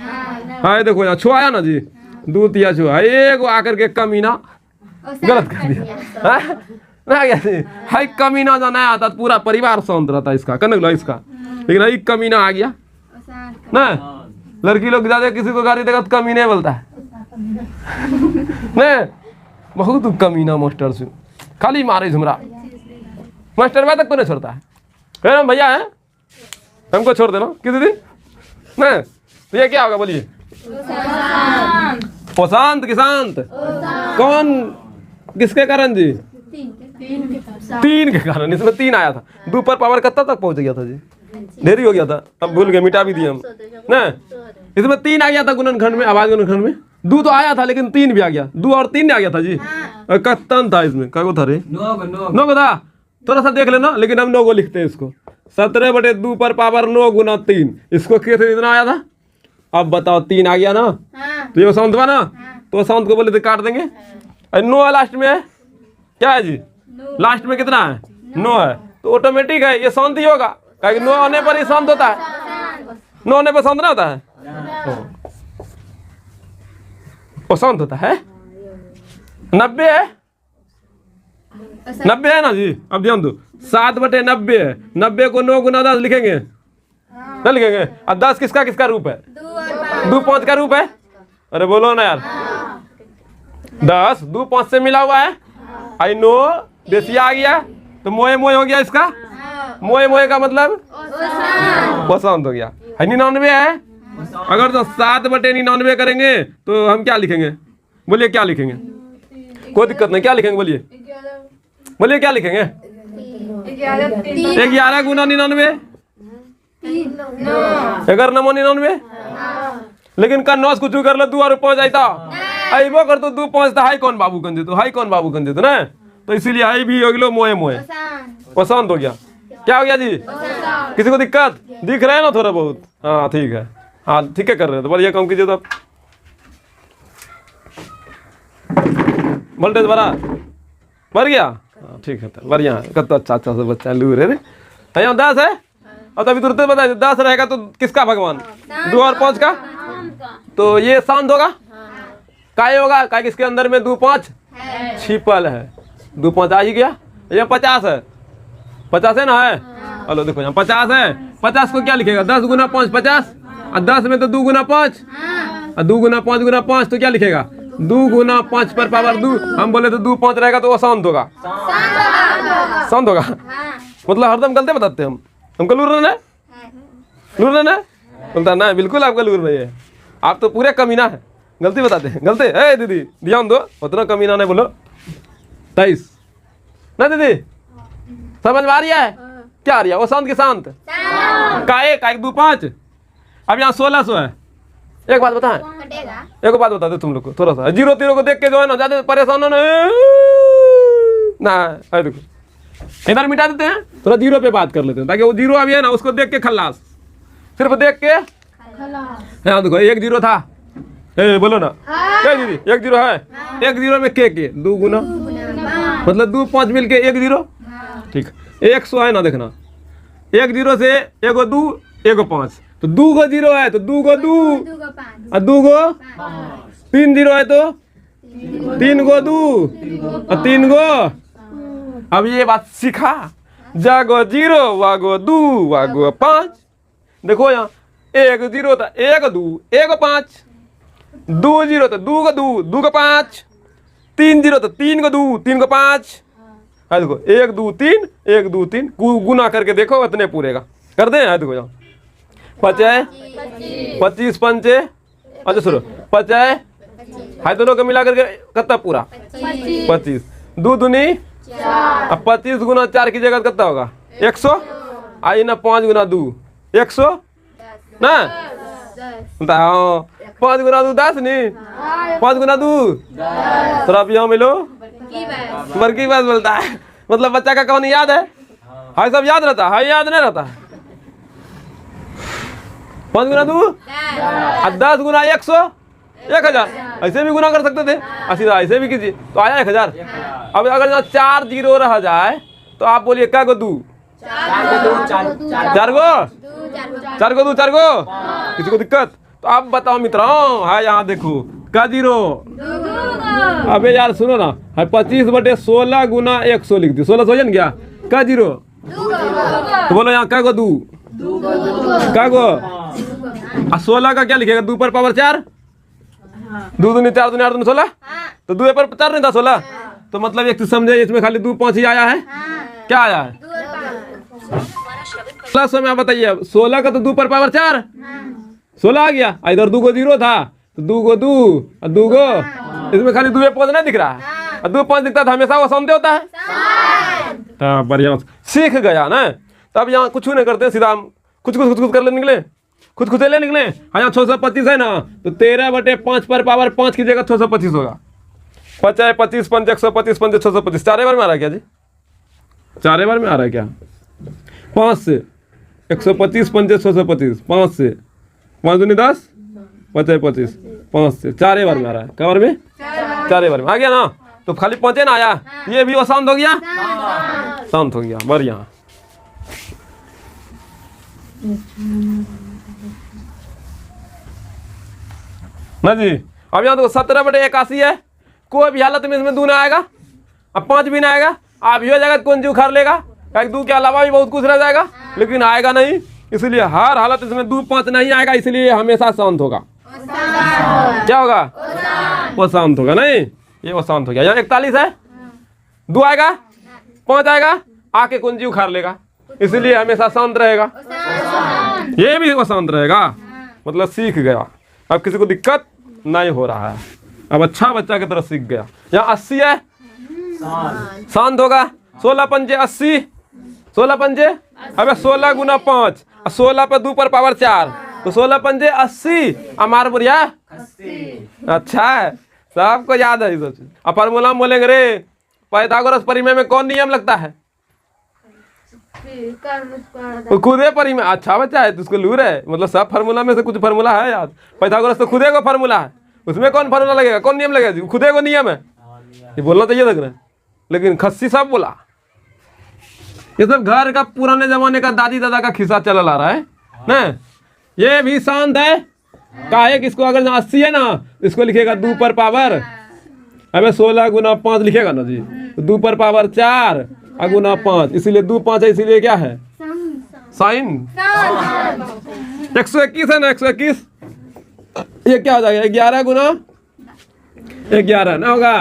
हाँ देखो यहाँ 6 आया ना जी, 2 तिया 6 एक आकर के कमीना गलत कर दिया ना, हाई कमीना जो नहीं आता पूरा परिवार शांत रहता इसका, कनक लो इसका, लेकिन हाई कमीना आ गया ना। लड़की लोग ज्यादा किसी को गाड़ी देगा तो कमीने बोलता है नहीं, बहुत कमीना मास्टर से खाली मारे झुमरा, मास्टर में तक को नहीं छोड़ता है। भैया है हमको छोड़ देना किसी दिन नहीं, तो ये क्या होगा बोलिए? अशांत की शांत कौन, किसके कारण जी? 3 के कारण। इसमें 3 आया था, 2 पर पावर कितना तक पहुंच गया था जी? देरी हो गया था, अब भूल गए, मिटा भी दिए हम ना। इसमें 3 आ गया था गुणनखंड में, आवाज गुणनखंड में 2 तो आया था, लेकिन 3 भी आ गया, 2 और 3 आ गया था जी। कत्तन था इसमें, क्या था रे? 9 था, थोड़ा सा देख लेना, लेकिन हम 9 को लिखते हैं इसको। 17/2 पर पावर 9 गुना 3, इसको कैसे इतना आया था? अब बताओ 3 आ गया ना, तो ये शांत हुआ ना, तो शांत को बोले तो काट देंगे। 9 लास्ट में है, क्या है जी? लास्ट में कितना है? 9 है, तो ऑटोमेटिक है ये शांत ही होगा, क्योंकि 9 आने पर ही शांत होता है, 9 आने पर शांत ना होता है, वो शांत होता है। 90 है, 90 है ना जी। अब ध्यान दो, 7/90 है, 90 को 9 गुना 10 लिखेंगे ना, लिखेंगे। और 10 किसका किसका रूप है? 2 5 का रूप है। अरे बोलो ना यार, 10 2 5 से मिला हुआ है। आई नो देसिया आ गया तो मोए मोए हो गया इसका। मोए मोए का मतलब वसंत हो गया। है 99 है। अगर तो 7/99 करेंगे तो हम क्या लिखेंगे? बोलिए क्या लिखेंगे? कोई दिक्कत नहीं, क्या लिखेंगे बोलिए? बोलिए क्या लिखेंगे? 11 गुना 99 11 नमो 99। लेकिन कन्नौज कुछ कर लो 2 और 5 आईता अबो कर तो 2 5 हाई कौन बाबू गंजे तो हाई कौन बाबू गंजे तो ना, तो इसीलिए हाई भी हो गया मोए मोए वसंत हो गया। क्या हो गया जी? किसी को दिक्कत दिख रहा है ना थोड़ा बहुत? हाँ ठीक है, हाँ ठीक है कर रहे हो तो बढ़िया काम कीजिए। तो वोल्टेज बढ़ गया। हाँ ठीक है तो बढ़िया है। कत अच्छा अच्छा से बच्चा लूर है रे। यहाँ 10 है और तभी तुरंत बता 10 रहेगा तो किसका भगवान? 2 और 5 का। तो ये शांत होगा काय होगा काय किसके अंदर में 2 5 छिपल है। 2 5 आ ही गया। ये 50 है। 50 है ना है? हेलो देखो यहाँ 50 है। 50 को क्या लिखेगा? 10 गुना 5 50 और 10 में तो 2 गुना 5 और 2 गुना 5 गुना 5 तो क्या लिखेगा? 2 गुना 5 पर पावर 2। हम बोले तो 2 5 रहेगा तो वो शांत होगा। शांत होगा मतलब हरदम गलती बताते हम। हमको लूर ना बोलता ना बिल्कुल आपका लूर नहीं है। आप तो पूरे कमीना है, गलती बताते हैं। गलती है दीदी ध्यान दो, उतना कमीना नहीं बोलो। 23 ना दीदी समझ में आ रही है? क्या आ रही है? वो शांत की शांत का 2 5। अब यहाँ 1600 है। एक बात बताएं, एक बात बता दे तुम लोग को थोड़ा सा 0 0 को देख के जो है ना ज्यादा परेशान होना ना। देखो इधर मिटा देते हैं, थोड़ा 0 पे बात कर लेते हैं ताकि वो 0 अभी है ना उसको देख के खल्लास, सिर्फ देख के यहाँ देखो 1 0 था। बोलो ना क्या दीदी 1 0 है। 1 0 में के 2 गुना मतलब 2 5 मिल के 1 0 ठीक 100 है ना। देखना 1 0 से 1 2 1 5 तो 2 को 0 है तो 2 को 2 और 2 को 3 0 है तो 3 को 2 और 3 को। अब ये बात सीखा जागो 0 वागो 2 वागो 5। देखो यहाँ 1 0 था 1 2 1 5 2 0 तो 2 को 2 2 को 5 3 0 तो 3 को 2 3 को 5। है देखो 1 2 3 1 2 3 गुना करके देखो इतने पूरे का कर दे। है देखो यहाँ 25 पंचे अच्छा सुनो 50 है दोनों को मिला करके कितना पूरा 25 2 दूनी अब 25 गुना 4 की जगह कितना होगा 100। आई ना 5 गुना 2 100 ना 5 गुना 2 10 नहीं 5 गुना 2 थोड़ा अब यहाँ मिलो बरकी बात बोलता है मतलब बच्चा का कौन याद है? हाई सब याद रहता है? याद नहीं रहता। 5 गुना 2 और 10 गुना 100 1000 ऐसे भी गुना कर सकते थे। सीधा ऐसे भी कीजिए तो आया 1000। अब अगर 4 0 रह जाए तो आप बोलिए क्या को 2 4 को 2 4 को किसी को दिक्कत? तो आप बताओ मित्रों है यहाँ देखो का 0। अबे यार सुनो ना है 25/16 गुना 100 लिख दी 1600 हो क्या का 0 तो बोलो यहाँ क्या को 2 क्या को 16 का क्या लिखेगा 2 पर पावर 4 2 दूनी 4 दूनी 8 दूनी 16 तो 2 पर 4 नहीं था 16 तो मतलब एक समझे इसमें खाली 2 5 ही आया है। क्या आया है 1600 में? आप बताइए 16 का तो 2 पर पावर 4 16 आ गया। इधर 2 को 0 था तो 2 को 2 और 2 को इसमें खाली 2 5 नहीं दिख रहा है और 2 5 दिखता था हमेशा वो समझे होता है। तो बढ़िया सीख गया ना। तब यहाँ कुछ नहीं करते सीधा हम कुछ कर ले निकले खुद ले निकले। हाँ यहाँ 625 है ना तो 13/5 पर पावर 5 की जगह 625 होगा। 50 25 5 125 5 625 चारे बार में आ रहा है क्या जी? चारे बार में आ रहा है क्या? 5 से 125 5 625 5 से 5 दूनी 10 50 25 5 से चारे बार में आ रहा है। क्या बार में? चारे बार में आ गया ना। तो खाली 5 ना आया ये भी वो शांत हो गया। शांत हो गया बढ़िया। ना जी अब यहाँ तो 17/81 है। कोई भी हालत में इसमें 2 ना आएगा अब 5 भी ना आएगा। आप ही हो जाएगा कौन जी उखाड़ लेगा 2 के अलावा भी बहुत कुछ रह जाएगा लेकिन आएगा नहीं। इसलिए हर हालत इसमें 2 5 नहीं आएगा इसलिए हमेशा शांत होगा। क्या होगा? वो शांत होगा नहीं। ये अशांत हो गया। यहाँ 41 है, 2 आएगा, 5 आएगा, आके कुंजी उखाड़ लेगा, इसलिए हमेशा शांत रहेगा। ये भी अशांत रहेगा, मतलब सीख गया। अब किसी को दिक्कत नहीं हो रहा है, अब अच्छा बच्चा की तरह सीख गया। यहाँ 80 है, शांत होगा। 16 पंजे 80, 16 पंजे, अबे 16 गुना 5, 16 पे 2 पर पावर 4, तो 16 पंजे 80। हमार बुढ़िया अच्छा है, सबको याद है ये सब चीज। अब फार्मूला में बोलेंगे रे पाइथागोरस परिमेय में कौन नियम लगता है? वो खुदे परिमेय। अच्छा बच्चा है, तो उसको लूर है, मतलब सब फार्मूला में से कुछ फार्मूला है याद। पाइथागोरस तो खुदे को फार्मूला है, उसमें कौन फार्मूला लगेगा, कौन नियम लगेगा? खुदे को नियम है, ये बोलना चाहिए था, लेकिन खस्सी सब बोला। ये सब घर का पुराने जमाने का दादी दादा का खिस्सा चल आ रहा है ना। ये भी शांत है, काहे कि इसको अगर 80 है ना, इसको लिखेगा 2 पर पावर, अबे 16 गुना 5 लिखेगा ना जी, 2 पर पावर 4 गुना 5, इसीलिए 2 5 है, इसीलिए क्या है साइन। 121 है ना, 121, ये क्या हो जाएगा 11 गुना 11 ना होगा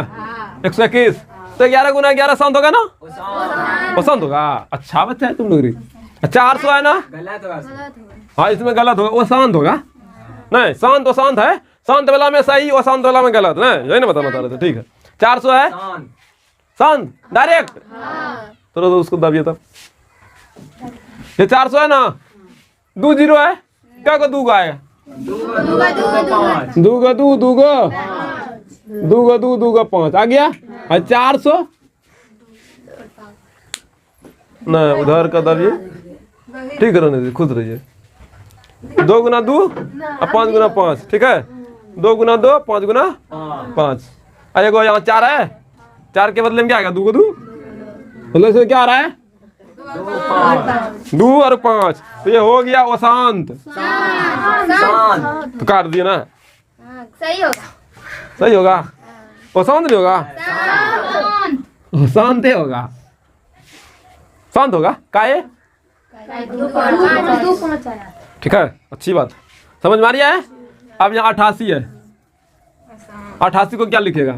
121, तो 11 गुना 11 शांत होगा ना, पसंद होगा। अच्छा बच्चा है तुम लोग। 400 है ना, हाँ इसमें गलत होगा, वो शांत होगा। नहीं शांत, वो शांत है, शांत वाला में सही, वो शांत वाला में गलत, नहीं यही ना बताना चाह रहे थे। ठीक है 400 है शांत डायरेक्ट, तो उसको दबिए तब। ये 400 है ना, 2 0 है, क्या को 2 आएगा, 2 का 2 2 का 2 का 5 आ गया। और 400 नहीं उधर का दबिए, ठीक है रहने खुद रहिए। 2 गुना 2 और 5 गुना 5, ठीक है 2 गुना 2 5 गुना 5। अरे यहाँ 4 है, 4 के बदले में क्या आएगा 2 को 2, मतलब इसमें क्या आ रहा है 2 और 5, तो ये हो गया अशांत। तो काट दिए ना, सही होगा, सही होगा, अशांत नहीं होगा, शांत होगा, शांत होगा काहे, ठीक है अच्छी बात समझ में आ रही है। अब यहाँ 88 है, 88 को क्या लिखेगा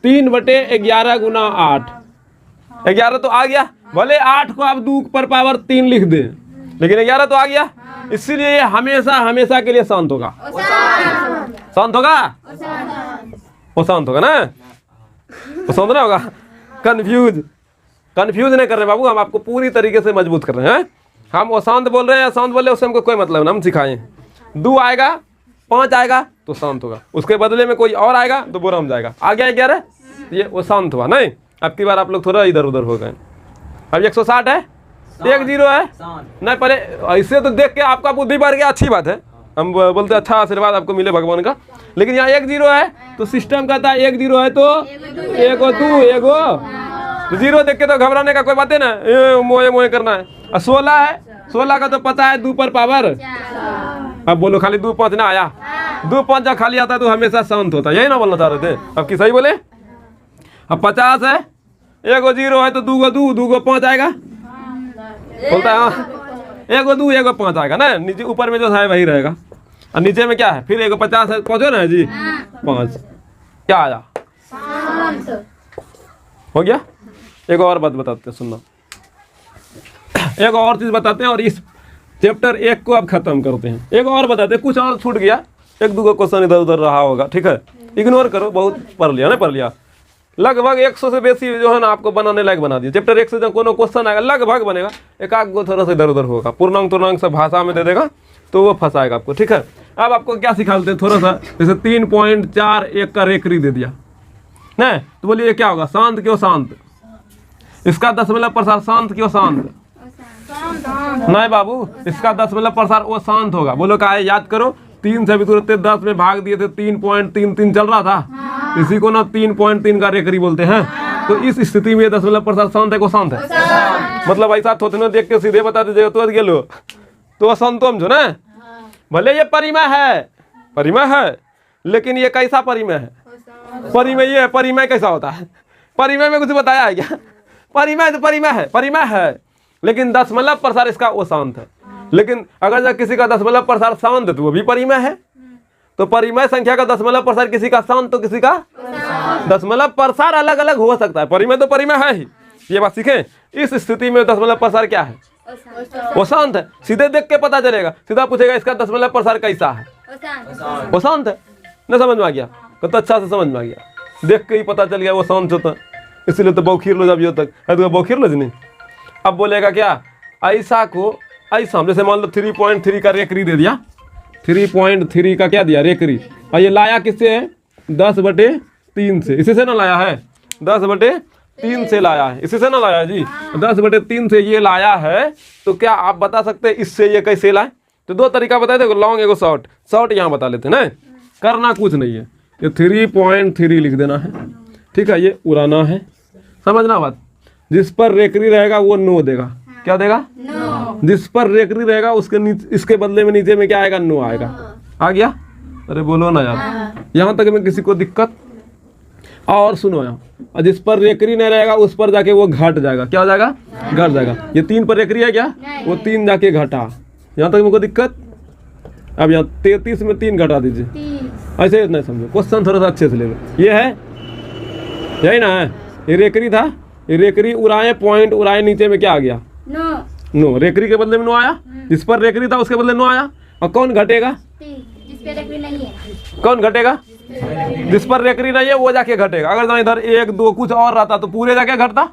3/11 गुना 8, 11 तो आ गया, भले 8 को आप 2 पर पावर 3 लिख दे, लेकिन 11 तो आ गया, इसीलिए ये हमेशा हमेशा के लिए शांत होगा। शांत होगा, वो शांत होगा ना, वो शांत ना होगा। कंफ्यूज नहीं कर रहे बाबू, हम आपको पूरी तरीके से मजबूत कर रहे हैं। हम अशांत बोल रहे हैं, शांत बोल रहे हैं, उससे हमको कोई मतलब नहीं, हम सिखाएं। 2 आएगा 5 आएगा तो शांत होगा, उसके बदले में कोई और आएगा तो बुरा हम जाएगा। आ गया 11, ये वो शांत हुआ। नहीं अब की बार आप लोग थोड़ा इधर उधर हो गए। अब 160 है, 1 0 है, नहीं पहले ऐसे तो देख के आपका बुद्धि बढ़ गया, अच्छी बात है, हम बोलते अच्छा आशीर्वाद आपको मिले भगवान का। लेकिन यहाँ 1 0 है तो सिस्टम कहता है 1 0 है तो 1 2 1 0 देख के तो घबराने का कोई बात है ना, मोए मोए करना है। और 16 है, 16 का तो पता है 2 पर पावर, अब बोलो खाली 2 5 ना आया, 2 5 जब खाली आता है तो हमेशा शांत होता है, यही ना बोलना चाह रहे थे। अब की सही बोले। अब 50 है, 1 0 है तो 2 को 2 2 को 5 आएगा, बोलता है हाँ 1 2 1 5 आएगा ना, नीचे ऊपर में जो है वही रहेगा, और नीचे में क्या है फिर 1 50 है, पहुंचो ना जी 5 क्या आया, हो गया। एक और बात बताते हैं, सुनना, एक और चीज बताते हैं और इस चैप्टर 1 को अब खत्म करते हैं। एक और बताते हैं, कुछ और छूट गया, 1 2 क्वेश्चन इधर उधर रहा होगा, ठीक है इग्नोर करो, बहुत पढ़ लिया ना, पढ़ लिया लगभग 100 से बेसी जो है ना आपको बनाने लायक बना दिया। चैप्टर 1 से जब कोनो क्वेश्चन आएगा लगभग बनेगा, एक आध गो थोड़ा सा इधर उधर होगा, पूर्णांक तुर्णांक सब भाषा में दे देगा तो वो फंसाएगा आपको, ठीक है। अब आपको क्या सिखाते हैं थोड़ा सा, जैसे 3.41 का रेखरी दे दिया नहीं, तो बोलिए क्या होगा, शांत क्यों शांत, इसका दशमलव प्रसार शांत क्यों शांत, नहीं बाबू इसका दशमलव प्रसार वो शांत होगा। बोलो क्या है, याद करो 3 से भी तुरंत 10 में भाग दिए थे, 3.33 चल रहा था, इसी को ना 3.3 का रेखरी बोलते हैं। तो इस स्थिति में दशमलव प्रसार शांत है को शांत है, मतलब ऐसा थोड़े देख के सीधे बता दीजिएगा तो गेलो तो असंतोष जो ना, भले ये परिमेय है लेकिन ये कैसा परिमेय है, परिमेय ये परिमेय कैसा होता है, परिमेय में कुछ बताया है क्या, परिमेय तो परिमेय है लेकिन दशमलव प्रसार इसका वो शांत है। लेकिन अगर जब किसी का दशमलव प्रसार शांत है तो वो भी परिमेय है, तो परिमेय संख्या का दशमलव प्रसार किसी का शांत तो किसी का दशमलव प्रसार अलग अलग हो सकता है। परिमेय तो परिमेय है ही, ये बात सीखें। इस स्थिति में दशमलव प्रसार क्या है? वो शांत है। सीधे देख के पता चलेगा, सीधा पूछेगा इसका दशमलव प्रसार कैसा है, वो शांत है। न समझ में आ गया? तो अच्छा से समझ में आ गया, देख के ही पता चल गया वो शांत होता है। इसलिए तो बौखीर लो जब यो तक है तो बौखीर लो नहीं। अब बोलेगा क्या, ऐसा को ऐसा, जैसे मान लो 3.3 का रेकरी दे दिया, 3.3 का क्या दिया रेकरी, और ये लाया किससे है? 10/3 से। इसी से ना लाया है, 10/3 से लाया है, इसी से ना लाया है जी, 10/3 से ये लाया है। तो क्या आप बता सकते हैं इससे ये कैसे लाए? तो दो तरीका बताए थे, लॉन्ग एगो शॉर्ट। शॉर्ट यहाँ बता लेते हैं ना, करना कुछ नहीं है, ये 3.3 लिख देना है, ठीक है। ये उड़ाना है, समझना बात। जिस पर रेकरी रहेगा वो नो देगा, क्या देगा? नो। जिस पर रेकरी रहेगा उसके इसके बदले में नीचे में क्या आएगा? नो आएगा। आ गया? अरे बोलो ना यार, यहाँ तक में किसी को दिक्कत? और सुनो यहाँ, जिस पर रेकरी नहीं रहेगा उस पर जाके वो घट जाएगा, क्या हो जाएगा? घट जाएगा। ये 3 पर रेकरी है क्या? वो 3 जाके घटा। यहाँ तक में कोई दिक्कत? अब यहाँ 33 में 3 घटा दीजिए, ऐसे इतना समझो। क्वेश्चन थोड़ा सा अच्छे से ले लो। ये है, यही ना है, ये रेकरी था, ये रेकरी उड़ाए, पॉइंट उड़ाए, नीचे में क्या आ गया? नो। रेकरी के बदले में नो आया, जिस पर रेकरी था उसके बदले नो आया। और कौन घटेगा? जिस पे रेकरी नहीं है। कौन घटेगा? जिस पर रेकरी नहीं है वो जाके घटेगा। अगर इधर 1 2 कुछ और रहता तो पूरे जाके घटता,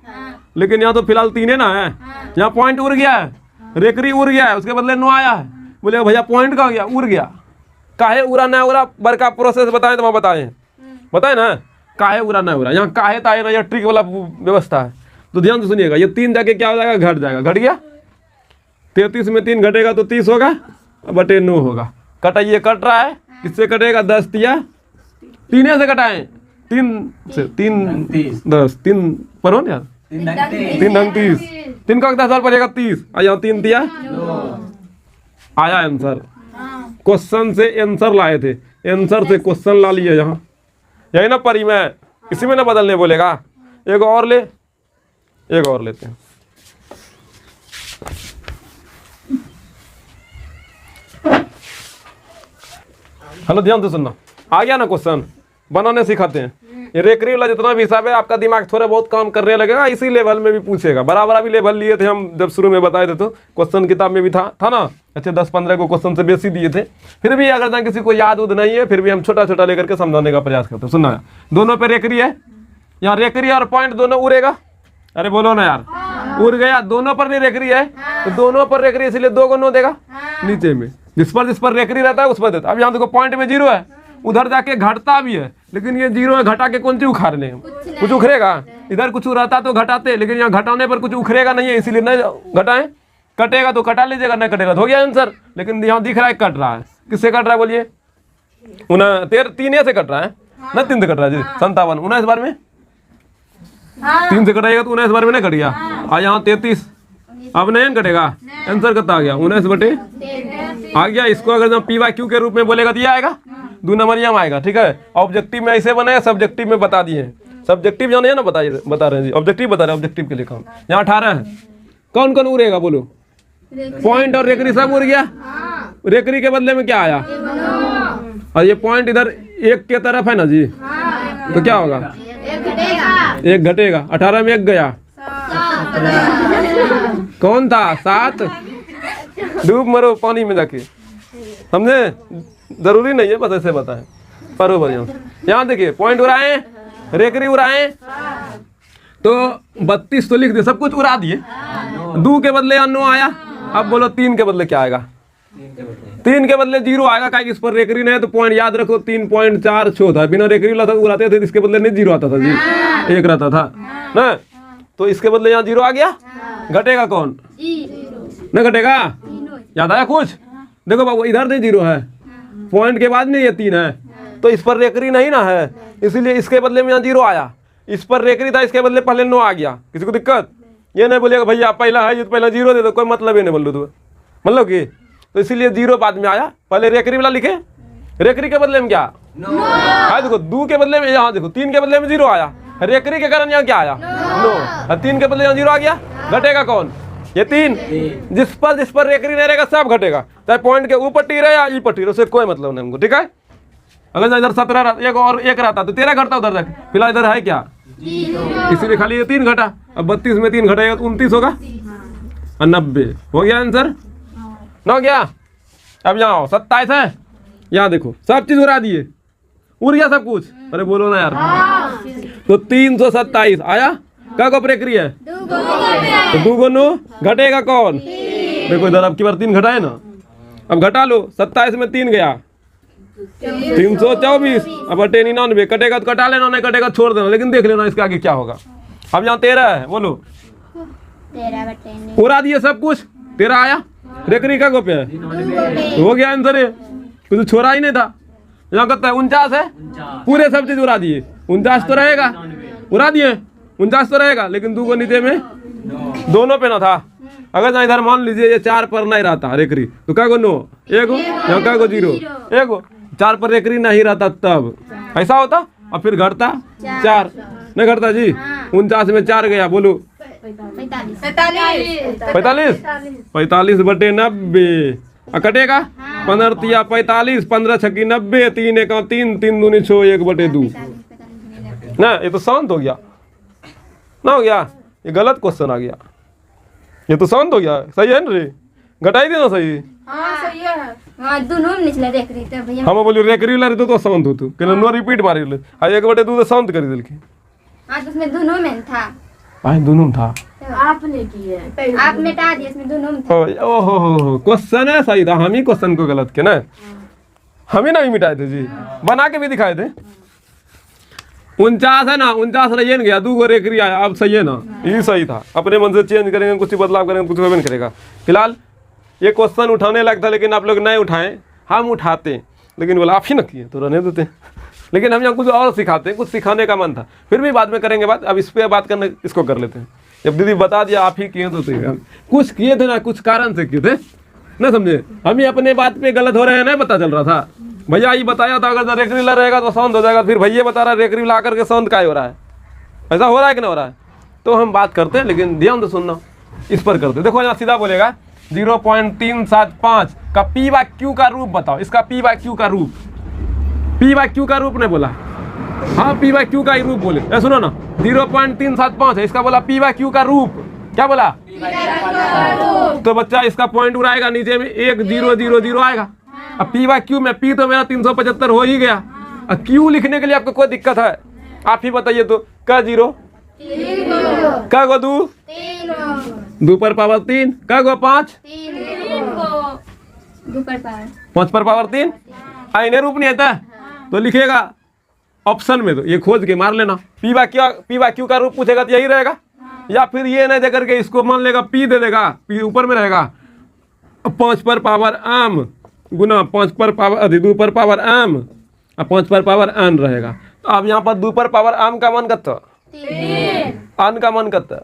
लेकिन यहाँ तो फिलहाल 3 है ना है। यहाँ पॉइंट उड़ गया है, रेकरी उड़ गया है, उसके बदले नो आया है। बोले भैया पॉइंट का गया, उड़ गया। काहे उड़ा ना उड़ा बड़का प्रोसेस बताएं तो बताएं ना, काहे उड़ा ना उड़ा। यहाँ काहे ताहे ना, यह ट्रिक वाला व्यवस्था है। तो ध्यान से सुनिएगा, ये 3 जाके क्या हो जाएगा? घट जाएगा। घट गया, 33 में 3 घटेगा तो 30 होगा, बटे 9 होगा। कटाइए, कट रहा है, किससे कटेगा? 10 तिया 3 से कटाएं, 3 से 3 10 3 पर हो ना यार, 3 ढंग 30, 3 का 10 पड़ेगा 30, और यहाँ 3 तिया आया आंसर। क्वेश्चन से आंसर लाए थे, आंसर से क्वेश्चन ला लिए यहाँ, यही ना परिमेय। इसी में ना बदलने बोलेगा। एक और ले, एक और लेते हैं। हेलो, ध्यान से सुनना। आ गया ना क्वेश्चन? बनाने सिखाते हैं। ये रेकरी वाला जितना भी हिसाब है, आपका दिमाग थोड़ा बहुत काम करने लगेगा। इसी लेवल में भी पूछेगा। बराबर भी लेवल लिए थे हम जब शुरू में बताए थे, तो क्वेश्चन किताब में भी था ना, अच्छे 10-15 को क्वेश्चन से बेसी दिए थे। फिर भी अगर किसी को याद उद नहीं है, फिर भी हम छोटा छोटा लेकर के समझाने का प्रयास करते हैं। सुनना, दोनों पे रेकरी है, यहाँ रेकरी और पॉइंट दोनों उड़ेगा। अरे बोलो ना यार, उड़ गया। दोनों पर नहीं रेकरी है, तो दोनों पर रेकरी, इसलिए 2 को नो देगा नीचे में। जिस पर रेकरी रहता है उस पर देता। अब यहाँ देखो पॉइंट में 0 है, उधर जाके घटता भी है, लेकिन ये 0 है, घटा के कौन सी उखाड़ ले? कुछ उखड़ेगा? इधर कुछ रहता तो घटाते, लेकिन यहाँ घटाने पर कुछ उखड़ेगा नहीं है, इसीलिए नहीं घटाएं। कटेगा तो कटा लीजिएगा, नहीं कटेगा तो हो गया आंसर। लेकिन यहाँ दिख रहा है कट रहा है, किससे कट रहा है बोलिए? 3 से कट रहा है ना, 3 से कट रहा है जी। 57 19 बार में 3 से कटाएगा तो 19 बार में नहीं कट गया। और यहाँ 33, अब नहीं कटेगा, आंसर कितना आ गया? 19/। आ गया। इसको अगर PYQ के रूप में बोलेगा तो ये आएगा, 2 नंबरिया में आएगा, ठीक है। ऑब्जेक्टिव में ऐसे बने, सब्जेक्टिव में बता दिए। सब्जेक्टिव जाने है ना, बता रहे हैं जी, ऑब्जेक्टिव बता रहे हैं, ऑब्जेक्टिव के लिए काम। यहाँ 18 है, कौन कौन उड़ेगा बोलो? पॉइंट और रेकरी सब उड़ गया। रेकरी के बदले में क्या आया? और ये पॉइंट इधर 1 के तरफ है ना जी, तो क्या होगा? 1 घटेगा। 18 में 1 गया, कौन था? 7। डूब मरो पानी में जाके, समझे? जरूरी नहीं है, बस ऐसे बताएं। परो बढ़िया। यहाँ देखिए, पॉइंट उड़ाए, रेकरी उड़ाए, तो 32 तो लिख दिए, सब कुछ उड़ा दिए। 2 के बदले यहाँ 9 आया। अब बोलो 3 के बदले क्या आएगा? 3 के बदले 0 आएगा। क्या इस पर रेकरी नहीं है तो पॉइंट याद रखो, 3.4 छो था। बिना रेकरी वाला उड़ाते थे, इसके बदले नहीं 0 आता था जी, 1 रहता था ना। तो इसके बदले यहाँ 0 आ गया। घटेगा कौन? न घटेगा? याद आया कुछ? देखो बाबू, इधर नहीं 0 है, पॉइंट के बाद नहीं ये 3 है, तो इस पर रेकरी नहीं ना है, इसीलिए इसके बदले में यहाँ 0 आया। इस पर रेकरी था, इसके बदले पहले 9 आ गया। किसी को दिक्कत? ये नहीं बोलेगा भैया पहला है ये तो पहला 0 दे दो, कोई मतलब ही नहीं बोल दो, मतलब कि। तो इसीलिए 0 बाद में आया, पहले रेकरी वाला लिखे। रेकरी के बदले में क्या? हाँ देखो, 2 के बदले में यहाँ देखो 3 के बदले में 0 आया, रेकरी के कारण यहाँ क्या आया? 9। 3 के बदले यहाँ 0 आ गया। घटेगा कौन? ये 3। जिस पर रेकरी नहीं रहेगा सब घटेगा, चाहे पॉइंट के ऊपर टी रहे या ई पर टी रहे, उससे कोई मतलब नहीं हमको, ठीक है। अगर इधर 17 एक और एक रहता तो 13 घटता उधर तक। फिलहाल इधर है क्या, इसीलिए खाली ये 3 घटा। अब 32 में 3 घटेगा तो 29 होगा और 90 हो गया आंसर। ना हो गया। अब यहाँ आओ, 27 है, यहाँ देखो सब चीज उड़ा दिए, उड़ गया सब कुछ। अरे बोलो ना यार। तो 327 आया। क्या को प्रक्रिया है, तो 2 गुनो घटेगा कौन, देखो इधर अब की बार 3 घटा है ना। अब घटा लो, 27 में 3 गया 324, अब बटे 99, कटेगा तो कटा लेना, नहीं कटेगा छोड़ देना, लेकिन देख लेना इसके आगे क्या होगा। अब यहाँ 13 है, बोलो 13/9 उड़ा दिए सब कुछ। 13 आया, रेकरी का गोपे है, हो गया आंसर है, कुछ छोड़ा ही नहीं था। यहाँ कहता है 49 है, पूरे सब चीज उड़ा दिए। 49 तो रहेगा, उड़ा दिए 49 तो रहेगा, लेकिन 2 को नीचे में दोनों पे ना था। अगर ना इधर मान लीजिए ये 4 पर नहीं रहता रेकरी तो क्या को नो, एगो यहाँ क्या को 0, एगो 4 पर रेकरी नहीं रहता तब ऐसा होता, और फिर घटता 4 नहीं घटता जी। 49 में 4 गया, बोलो 45 बटे 90, कटेगा 15 तिया 45, 15 छक्की 90, 3 एक 3, 3 दूनी 6, 1 बटे 2 ना। ये तो शांत हो गया ना, हो गया। ये गलत क्वेश्चन आ गया, ये तो शांत हो गया। सही है ना रे, घटाई दे ना सही। हाँ दोनों में निचले देख रही थे भैया। हम बोलियो रेकरी ला तो शांत हो तू कि नो रिपीट मारी ले, आ 1 बटे 2 तो शांत कर दिल के। हाँ तो उसमें दोनों में था, भाई दोनों में था, आपने किए, आप मिटा दिए, इसमें दोनों में था। ओहो क्वेश्चन है सही था, हम ही क्वेश्चन को गलत के ना, हम ही नहीं मिटाए थे जी, बना के भी दिखाए थे। 49 है ना, 49 रही गया, 2 गो रेकरी आया, अब सही है ना, ये सही था। अपने मन से चेंज करेंगे, कुछ बदलाव करेंगे, कुछ नहीं करेगा। फिलहाल ये क्वेश्चन उठाने लायक था, लेकिन आप लोग नहीं उठाए, हम उठाते, लेकिन बोला आप ही ना किए तो रहने देते। लेकिन हम यहाँ कुछ और सिखाते हैं, कुछ सिखाने का मन था, फिर भी बाद में करेंगे बात। अब इस पर बात करने इसको कर लेते हैं। जब दीदी बता दिया आप ही किए तो कुछ किए थे ना, कुछ कारण से किए थे ना, समझे। हम ही अपने बात पे गलत हो रहे हैं, नहीं पता चल रहा था। भैया ये बताया था अगर रेकरी ला रहेगा तो शांत हो जाएगा, फिर भैया बता रहा है रेकरी ला करके शांत क्या हो रहा है, ऐसा हो रहा है कि नहीं हो रहा है। तो हम बात करते हैं, लेकिन ध्यान से सुनना, इस पर करते। देखो यहाँ सीधा बोलेगा 0.375 का P/Q का रूप बताओ। इसका P/Q का रूप, P/Q का रूप नहीं बोला, हाँ P/Q का ही रूप बोले। सुनो ना, 0.375 है, इसका बोला P/Q का रूप, क्या बोला तो बच्चा इसका पॉइंट उड़ाएगा, नीचे में 1 0 0 0 आएगा। अब P/Q में P तो मेरा 375 हो ही गया, अब Q लिखने के लिए आपको कोई दिक्कत है, आप ही बताइए तो। का 0 का गो 2 2 पर पावर 3, का गो 5 5 पर पावर 3। आईने रूप नहीं आता तो लिखेगा ऑप्शन में, तो ये खोज के मार लेना। P/Q का रूप पूछेगा तो यही रहेगा, या फिर ये नहीं दे करके इसको मान लेगा P दे देगा, P ऊपर में रहेगा 5 पर पावर m गुना 5 पर पावर 2 पर पावर m और 5 पर पावर n रहेगा। तो अब यहाँ पर 2 पर पावर m का मान कितना, n का मान कितना,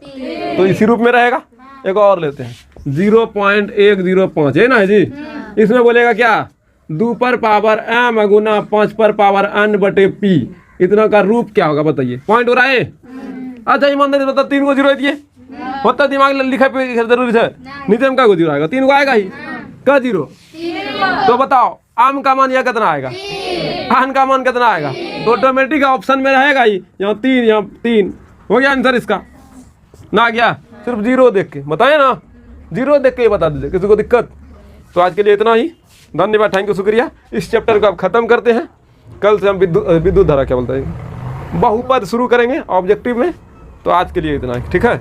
तो इसी रूप में रहेगा। एक और लेते हैं 0.105 है ना जी, इसमें बोलेगा क्या 2 पर पावर m गुना 5 पर पावर n बटे p, इतना का रूप क्या होगा बताइए। पॉइंट हो रहा है। अच्छा ईमानदारी बता, 3 को 0 दिए होता, दिमाग लिखा पे जरूरी है, नीचे में का 0 आएगा, 3 को आएगा ही का 0। तो बताओ आम का मान यह कितना आएगा, आन का मान कितना आएगा, तो ऑटोमेटिक ऑप्शन में रहेगा ही, यहाँ 3 यहाँ 3 हो गया आंसर इसका ना गया। सिर्फ 0 देख के बताए ना, 0 देख के ही बता दीजिए, किसी को दिक्कत। तो आज के लिए इतना ही, धन्यवाद, थैंक यू, शुक्रिया। इस चैप्टर को अब खत्म करते हैं, कल से हम विद्युत धारा क्या बोलते हैं बहुपद शुरू करेंगे ऑब्जेक्टिव में। तो आज के लिए इतना ही, ठीक है।